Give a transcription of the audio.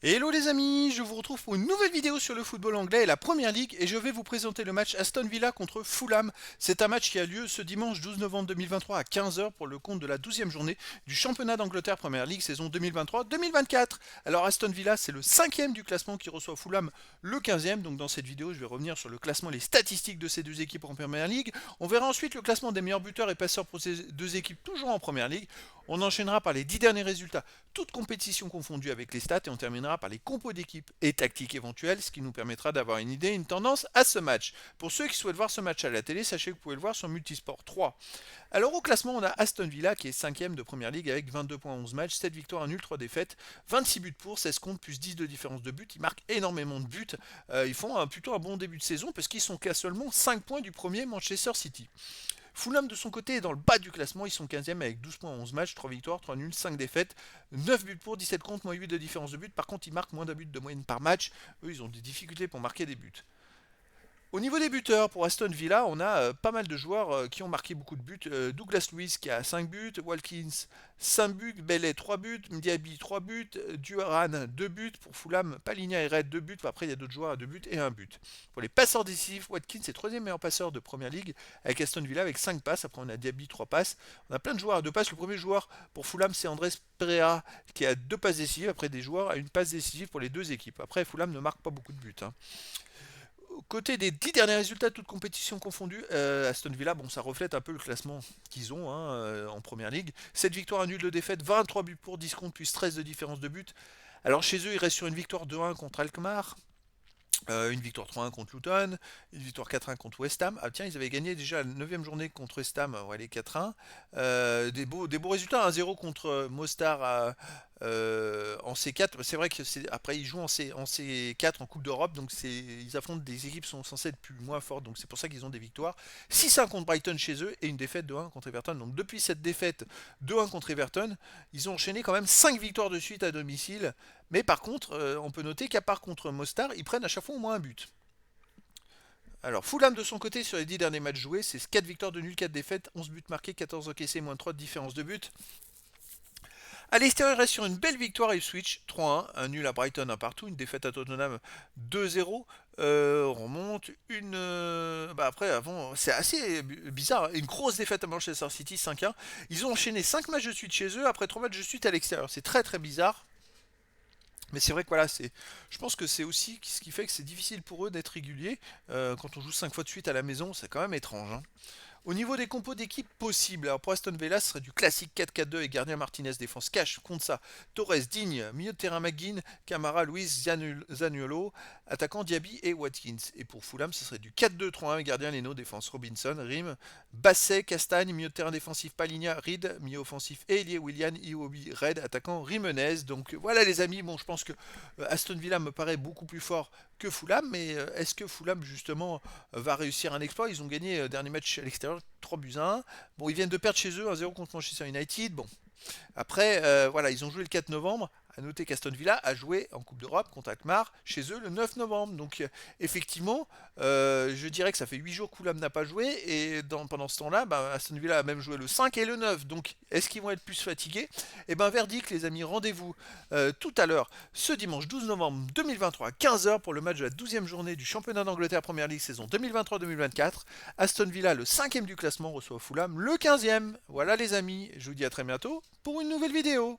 Hello les amis, je vous retrouve pour une nouvelle vidéo sur le football anglais et la Première Ligue et je vais vous présenter le match Aston Villa contre Fulham. C'est un match qui a lieu ce dimanche 12 novembre 2023 à 15 heures pour le compte de la 12e journée du championnat d'Angleterre Première Ligue saison 2023-2024. Alors Aston Villa c'est le 5e du classement qui reçoit Fulham le 15e, donc dans cette vidéo je vais revenir sur le classement et les statistiques de ces deux équipes en Première Ligue. On verra ensuite le classement des meilleurs buteurs et passeurs pour ces deux équipes toujours en Première Ligue. On enchaînera par les 10 derniers résultats, toutes compétitions confondues avec les stats, et on terminera par les compos d'équipe et tactiques éventuelles, ce qui nous permettra d'avoir une idée, une tendance à ce match. Pour ceux qui souhaitent voir ce match à la télé, sachez que vous pouvez le voir sur Multisport 3. Alors au classement, on a Aston Villa qui est 5e de Première Ligue avec 22 points, 11 matchs, 7 victoires, 1 nul, 3 défaites, 26 buts pour, 16 comptes, plus 10 de différence de but. Ils marquent énormément de buts. Ils font plutôt un bon début de saison parce qu'ils sont qu'à seulement 5 points du premier Manchester City. Fulham de son côté est dans le bas du classement, ils sont 15e avec 12 points, 11 matchs, 3 victoires, 3 nuls, 5 défaites, 9 buts pour, 17 contre, moins 8 de différence de but. Par contre, ils marquent moins d'un but de moyenne par match. Eux, ils ont des difficultés pour marquer des buts. Au niveau des buteurs, pour Aston Villa, on a pas mal de joueurs qui ont marqué beaucoup de buts. Douglas Luiz qui a 5 buts, Watkins 5 buts, Bailey 3 buts, Ndiaby 3 buts, Duran 2 buts, pour Fulham, Palhinha et Red 2 buts, après il y a d'autres joueurs à 2 buts et 1 but. Pour les passeurs décisifs, Watkins est 3e meilleur passeur de Première Ligue avec Aston Villa avec 5 passes, après on a Diaby 3 passes. On a plein de joueurs à 2 passes, le premier joueur pour Fulham c'est Andrés Pereira qui a 2 passes décisives, après des joueurs à une passe décisive pour les deux équipes. Après Fulham ne marque pas beaucoup de buts. Côté des 10 derniers résultats, toutes compétitions confondues, Aston Villa, bon, ça reflète un peu le classement qu'ils ont en Première Ligue. 7 victoires, 1 nul, de défaite, 23 buts pour, 10 contre, plus 13 de différence de but. Alors chez eux, ils restent sur une victoire 2-1 contre Alkmaar. Une victoire 3-1 contre Luton, une victoire 4-1 contre West Ham. Ah tiens, ils avaient gagné déjà la 9e journée contre West Ham, ouais, les 4-1. Des beaux résultats, 1-0 contre Mostar en C4. C'est vrai que après ils jouent en C4 en Coupe d'Europe, donc ils affrontent des équipes qui sont censées être plus moins fortes, donc c'est pour ça qu'ils ont des victoires. 6-1 contre Brighton chez eux et une défaite 2-1 contre Everton. Donc depuis cette défaite 2-1 contre Everton, ils ont enchaîné quand même 5 victoires de suite à domicile. Mais par contre, on peut noter qu'à part contre Mostar, ils prennent à chaque fois au moins un but. Alors, Fulham de son côté, sur les 10 derniers matchs joués, c'est 4 victoires de nul, 4 défaites, 11 buts marqués, 14 encaissés, moins 3 de différence de but. À l'extérieur, il reste sur une belle victoire à Ipswich, 3-1, un nul à Brighton, un partout, une défaite à Tottenham, 2-0. On remonte une. Après, avant, c'est assez bizarre. Une grosse défaite à Manchester City, 5-1. Ils ont enchaîné 5 matchs de suite chez eux, après 3 matchs de suite à l'extérieur. C'est très très bizarre. Mais c'est vrai que voilà, je pense que c'est aussi ce qui fait que c'est difficile pour eux d'être réguliers. Quand on joue 5 fois de suite à la maison, c'est quand même étrange, hein. Au niveau des compos d'équipe possibles, alors pour Aston Villa, ce serait du classique 4-4-2 et gardien Martinez, défense cash, contre ça. Torres, Digne, milieu de terrain McGinn, Camara, Luis, Zaniolo, attaquant Diaby et Watkins. Et pour Fulham, ce serait du 4-2-3-1 et gardien Leno, défense Robinson, Rim, Basset, Castagne, milieu de terrain défensif Palhinha, Reed, milieu offensif Elie Willian, Iwobi, Red, attaquant Rimenez. Donc voilà les amis, bon je pense que Aston Villa me paraît beaucoup plus fort que Fulham, mais est-ce que Fulham justement va réussir un exploit? Ils ont gagné dernier match à l'extérieur 3 buts à 1. Bon, ils viennent de perdre chez eux 1-0 contre Manchester United. Bon, après, voilà, ils ont joué le 4 novembre. À noter qu'Aston Villa a joué en Coupe d'Europe contre Alkmaar chez eux le 9 novembre. Donc, effectivement, je dirais que ça fait 8 jours que Fulham n'a pas joué. Et pendant ce temps-là, Aston Villa a même joué le 5 et le 9. Donc, est-ce qu'ils vont être plus fatigués? Eh bien, verdict, les amis, rendez-vous tout à l'heure, ce dimanche 12 novembre 2023, à 15 heures, pour le match de la 12e journée du championnat d'Angleterre Première Ligue saison 2023-2024. Aston Villa, le 5e du classement, reçoit Fulham, le 15e. Voilà, les amis, je vous dis à très bientôt pour une nouvelle vidéo.